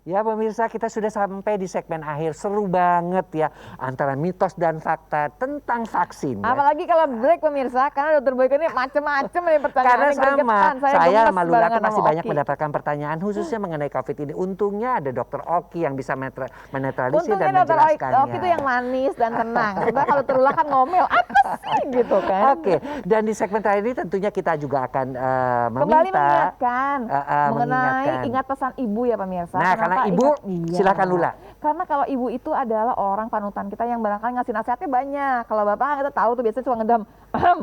Ya pemirsa, kita sudah sampai di segmen akhir. Seru banget ya antara mitos dan fakta tentang vaksin. Ya. Apalagi kalau break pemirsa, karena Dokter Boyke ini macam-macam nih pertanyaannya. Karena sama, saya sama Lula barengan masih sama banyak Oki. mendapatkan pertanyaan khususnya mengenai COVID ini. Untungnya ada Dokter Oki yang bisa menetralisir dan Untungnya Dokter menjelaskannya. Oki itu yang manis dan tenang. Sebenarnya kalau terulah kan ngomel, apa sih gitu kan. Oke, dan di segmen terakhir ini tentunya kita juga akan Kembali meminta mengingatkan mengenai ingat pesan ibu ya pemirsa. Nah, karena ibu, silakan Lula. Karena kalau ibu itu adalah orang panutan kita yang barangkali ngasih nasihatnya banyak. Kalau bapak kita tahu tuh biasanya cuma ngedam,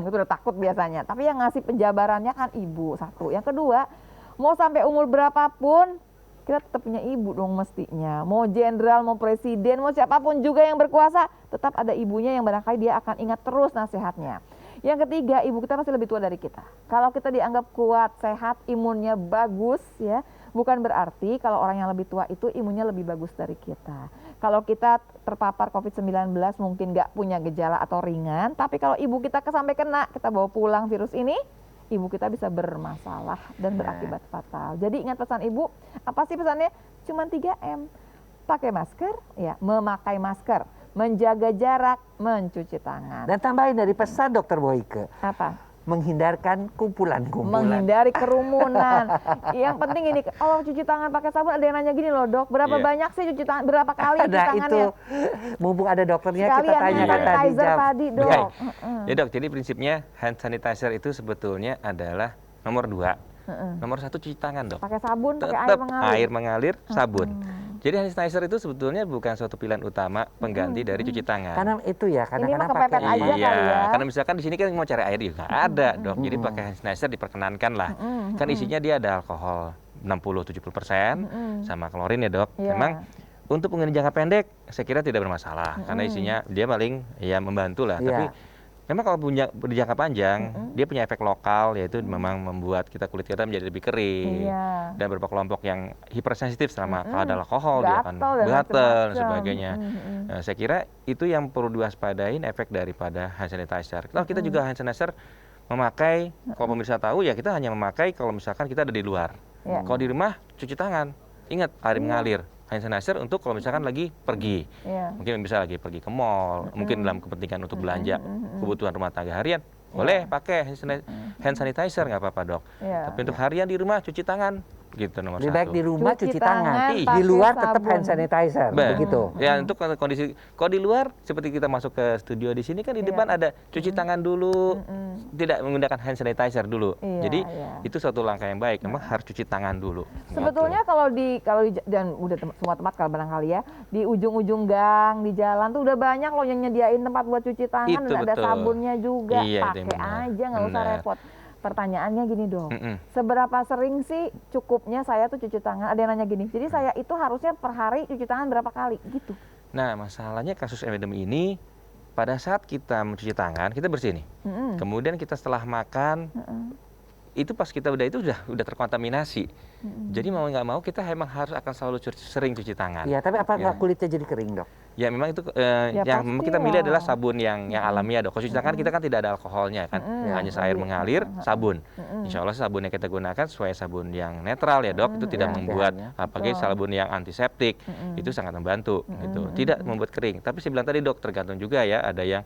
itu udah takut biasanya. Tapi yang ngasih penjabarannya kan ibu, satu. Yang kedua, mau sampai umur berapapun, kita tetap punya ibu dong mestinya. Mau jenderal, mau presiden, mau siapapun juga yang berkuasa, tetap ada ibunya yang barangkali dia akan ingat terus nasihatnya. Yang ketiga, ibu kita pasti lebih tua dari kita. Kalau kita dianggap kuat, sehat, imunnya bagus ya, bukan berarti kalau orang yang lebih tua itu imunnya lebih bagus dari kita. Kalau kita terpapar COVID-19 mungkin nggak punya gejala atau ringan, tapi kalau ibu kita sampai kena, kita bawa pulang virus ini, ibu kita bisa bermasalah dan berakibat fatal. Jadi ingat pesan ibu, apa sih pesannya? Cuma 3M. Pakai masker, ya, memakai masker, menjaga jarak, mencuci tangan. Dan tambahin dari pesan Dokter Boyke. Apa? Menghindarkan kumpulan-kumpulan. Menghindari kerumunan. Yang penting ini, kalau cuci tangan pakai sabun, ada yang nanya gini loh dok, berapa banyak sih cuci tangan, berapa kali cuci tangannya? Itu, mumpung ada dokternya sekalian kita tanyakan tadi dok. Ya dok, jadi prinsipnya hand sanitizer itu sebetulnya adalah nomor 2. Nomor 1 cuci tangan dok. Pakai sabun, pakai Tetap air mengalir, sabun. Jadi hand sanitizer itu sebetulnya bukan suatu pilihan utama pengganti dari cuci tangan. Karena itu ya, kadang-kadang kepepet pakai aja kali ya. Karena misalkan di sini kan mau cari air juga ada dok. Jadi pakai hand sanitizer diperkenankan lah. Kan isinya dia ada alkohol 60-70% sama klorin ya dok. Memang untuk pengguna jangka pendek saya kira tidak bermasalah karena isinya dia paling ya membantu lah. Tapi memang kalau punya jangka panjang, dia punya efek lokal, yaitu memang membuat kulit kita menjadi lebih kering. Dan beberapa kelompok yang hipersensitif sama kalau ada alkohol, dia akan gatal dan sebagainya. Nah, saya kira itu yang perlu diwaspadain efek daripada hand sanitizer. Kalau kita juga hand sanitizer memakai, kalau pemirsa tahu ya kita hanya memakai kalau misalkan kita ada di luar. Kalau di rumah cuci tangan, ingat air mengalir. Hand sanitizer untuk kalau misalkan lagi pergi, mungkin bisa lagi pergi ke mall, mungkin dalam kepentingan untuk belanja kebutuhan rumah tangga harian, boleh pakai hand sanitizer nggak apa-apa dok. Tapi untuk harian di rumah cuci tangan, gitu nomor 1. Lebih baik di rumah cuci tangan, di luar tetap hand sanitizer, begitu. Ya untuk kondisi, kalau di luar seperti kita masuk ke studio di sini kan di depan ada cuci tangan dulu, tidak menggunakan hand sanitizer dulu. Jadi itu suatu langkah yang baik, memang harus cuci tangan dulu. Sebetulnya kalau di dan udah semua tempat kalau barangkali ya, di ujung-ujung gang, di jalan tuh udah banyak loh yang nyediain tempat buat cuci tangan, dan ada sabunnya juga, pakai aja nggak usah repot. Pertanyaannya gini dong, seberapa sering sih cukupnya saya tuh cuci tangan? Ada yang nanya gini, jadi saya itu harusnya per hari cuci tangan berapa kali gitu? Nah masalahnya kasus endemi ini, pada saat kita mencuci tangan, kita bersih nih. Kemudian kita setelah makan, itu pas kita udah terkontaminasi. Jadi mau nggak mau kita emang harus akan selalu sering cuci tangan. Iya, tapi apakah kulitnya jadi kering dok? Ya memang itu yang kita milih adalah sabun yang alamiah dok. Kalau cuci tangan kita kan tidak ada alkoholnya kan, hanya air mengalir, sabun. Insya Allah sabun yang kita gunakan sesuai sabun yang netral ya dok, itu tidak membuat apalagi sabun yang antiseptik, itu sangat membantu gitu. Tidak membuat kering. Tapi saya bilang tadi dok, tergantung juga ya, ada yang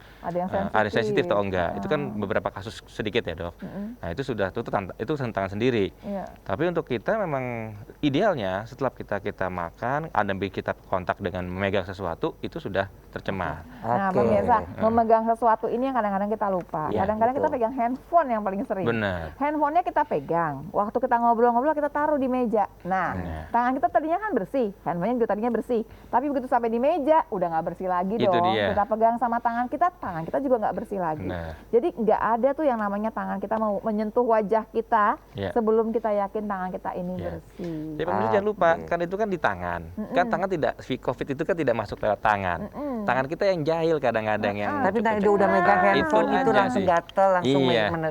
sensitif atau enggak. Itu kan beberapa kasus sedikit ya dok. Nah itu sudah itu tantangan sendiri. Tapi untuk kita memang idealnya setelah kita makan, ada kita kontak dengan memegang sesuatu, itu sudah tercemar. Nah pemirsa, memegang sesuatu ini yang kadang-kadang kita lupa. Kadang-kadang kita pegang handphone yang paling sering. Benar. Handphonenya kita pegang, waktu kita ngobrol-ngobrol kita taruh di meja. Nah, tangan kita tadinya kan bersih, handphonenya juga tadinya bersih. Tapi begitu sampai di meja, udah nggak bersih lagi dong. Kita pegang sama tangan kita juga nggak bersih lagi. Jadi nggak ada tuh yang namanya tangan kita mau menyentuh wajah kita sebelum kita yakin tangan kita ini bersih. Jadi pemirsa jangan lupa, kan itu kan di tangan. Kan tangan tidak, COVID itu kan tidak masuk lewat tangan. Tangan kita yang jahil kadang-kadang yang. Tapi dia udah megang handphone itu langsung gatel, langsung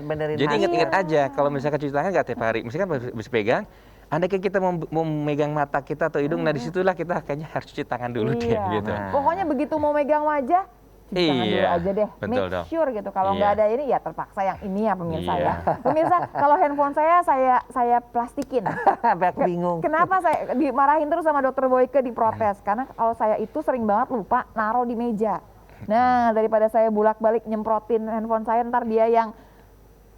benerin. Jadi ingat aja, kalau misalkan cuci tangan nggak tiap hari, misalkan bisa pegang, andaikan kita mau memegang mata kita atau hidung, nah disitulah kita kayaknya harus cuci tangan dulu deh gitu. Pokoknya begitu mau megang wajah, cuci tangan dulu Iya, aja deh. betul, Make Dok. sure gitu. Kalau Iya. nggak ada ini ya terpaksa yang ini ya pemirsa Iya. ya. Pemirsa, kalau handphone saya plastikin. Aku bingung. Kenapa saya dimarahin terus sama dokter Boyke, diprotes? Karena kalau saya itu sering banget lupa naruh di meja. Nah, daripada saya bolak-balik nyemprotin handphone saya, ntar dia yang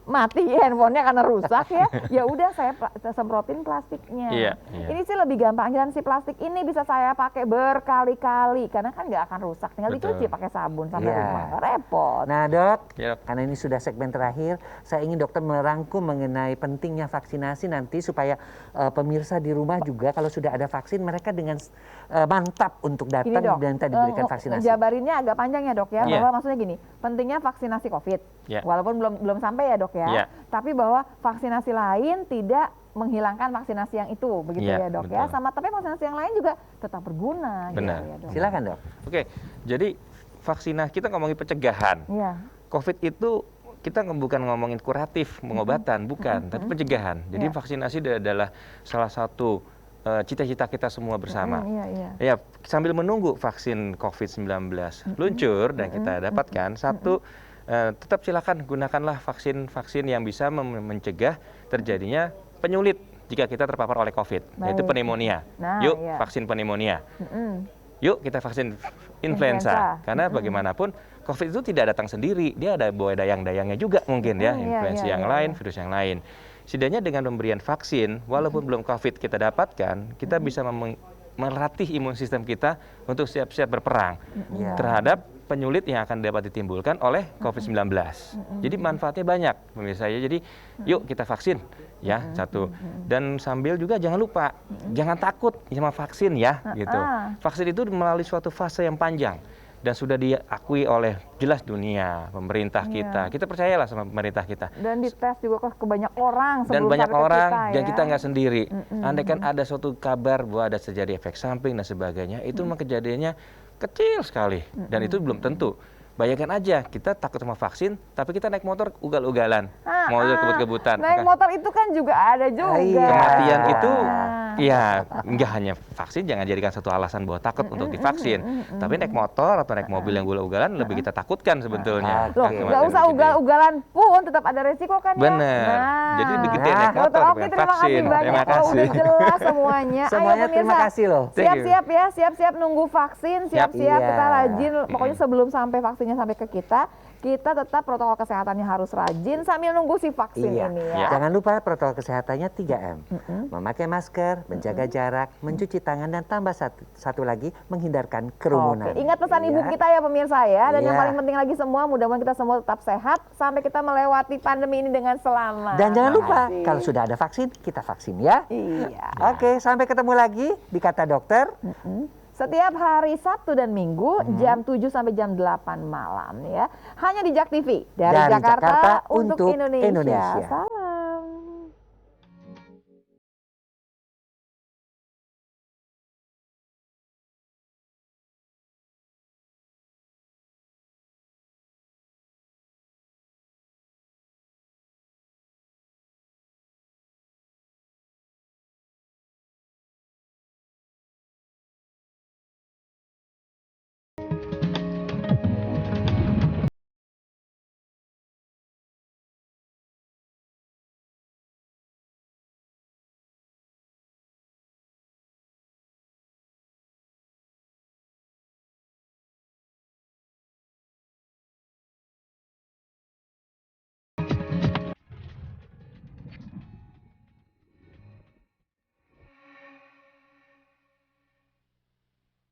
mati handphonenya karena rusak ya udah saya semprotin plastiknya. Iya, iya. Ini sih lebih gampang, dan si plastik ini bisa saya pakai berkali-kali karena kan nggak akan rusak, tinggal Betul. dicuci pakai sabun sampai Iya. rumah, nggak repot. Nah dok, Ya, Dok. karena ini sudah segmen terakhir, saya ingin dokter merangkum mengenai pentingnya vaksinasi nanti supaya pemirsa di rumah juga kalau sudah ada vaksin mereka dengan mantap untuk Gini datang dok, dan tadi diberikan vaksinasi. jabarinnya agak panjang ya dok ya, Iya. bahwa maksudnya gini, pentingnya vaksinasi COVID, Iya. walaupun belum sampai ya dok ya, Iya. tapi bahwa vaksinasi lain tidak menghilangkan vaksinasi yang itu, begitu Iya, ya dok ya, betul. sama tapi vaksinasi yang lain juga tetap berguna. Benar. Gitu ya, dok. Silakan dok. Oke, jadi vaksinasi kita ngomongin pencegahan. Iya. COVID itu kita bukan ngomongin kuratif, pengobatan, bukan, tapi pencegahan. Jadi Iya. vaksinasi adalah salah satu cita-cita kita semua bersama. Iya, iya. Ya, sambil menunggu vaksin COVID-19 luncur dan kita dapatkan, satu, tetap silakan gunakanlah vaksin-vaksin yang bisa mencegah terjadinya penyulit jika kita terpapar oleh COVID, yaitu Baik. pneumonia. Nah, Yuk, iya. vaksin pneumonia. Mm-mm. Yuk kita vaksin Influenza. influenza. Karena bagaimanapun COVID itu tidak datang sendiri, dia ada bawa dayang-dayangnya juga mungkin ya, Iya, influenza iya, yang iya, lain, iya. virus yang lain. Setidaknya dengan pemberian vaksin, walaupun belum COVID kita dapatkan, kita bisa melatih imun sistem kita untuk siap-siap berperang Iya. terhadap penyulit yang akan dapat ditimbulkan oleh COVID-19. Jadi manfaatnya banyak, pemirsa ya. Jadi yuk kita vaksin ya, satu. Dan sambil juga jangan lupa, jangan takut sama vaksin ya, gitu. Vaksin itu melalui suatu fase yang panjang dan sudah diakui oleh jelas dunia, pemerintah kita. Kita percayalah sama pemerintah kita. Dan dites juga ke banyak orang Dan sebelum banyak sampai ke orang kita, dan ya. kita nggak sendiri. Andai kan ada suatu kabar bahwa ada terjadi efek samping dan sebagainya, itu memang kejadiannya kecil sekali dan itu belum tentu. Bayangkan aja, kita takut sama vaksin, tapi kita naik motor ugal-ugalan, mau kebut-kebutan. Naik motor itu kan juga ada juga. Iya. Kematian itu, Ah. ya nggak hanya vaksin, jangan jadikan satu alasan bahwa takut untuk divaksin. Tapi naik motor atau naik mobil yang ugal-ugalan lebih kita takutkan sebetulnya. Loh, Kematian nggak usah lebih gede. ugal-ugalan pun tetap ada resiko kan ya? Bener. Jadi lebih gede naik motor Dokter Oki, bukan terima vaksin. kasih banyak. Terima Oh, udah kasih. jelas semuanya. Semuanya Ayo terima pemirsa, kasih loh. Thank you. siap-siap ya, siap-siap nunggu vaksin, siap-siap Iya. kita rajin. Pokoknya sebelum sampai vaksinnya sampai ke kita tetap protokol kesehatannya harus rajin sambil nunggu si vaksin Iya. ini Iya. ya. Jangan lupa protokol kesehatannya 3M. Memakai masker, menjaga jarak, mencuci tangan, dan tambah satu lagi, menghindarkan kerumunan. Oke, ingat pesan ibu Iya. kita ya pemirsa ya. Dan yang Iya. paling penting lagi semua, mudah-mudahan kita semua tetap sehat sampai kita melewati pandemi ini dengan selamat. Dan jangan lupa, Makasih. kalau sudah ada vaksin, kita vaksin ya. Iya. Oke, sampai ketemu lagi di Kata Dokter. Setiap hari Sabtu dan Minggu jam 7 sampai jam 8 malam ya. Hanya di Jak TV dari Dari Jakarta, Jakarta untuk untuk Indonesia. Indonesia. Salam.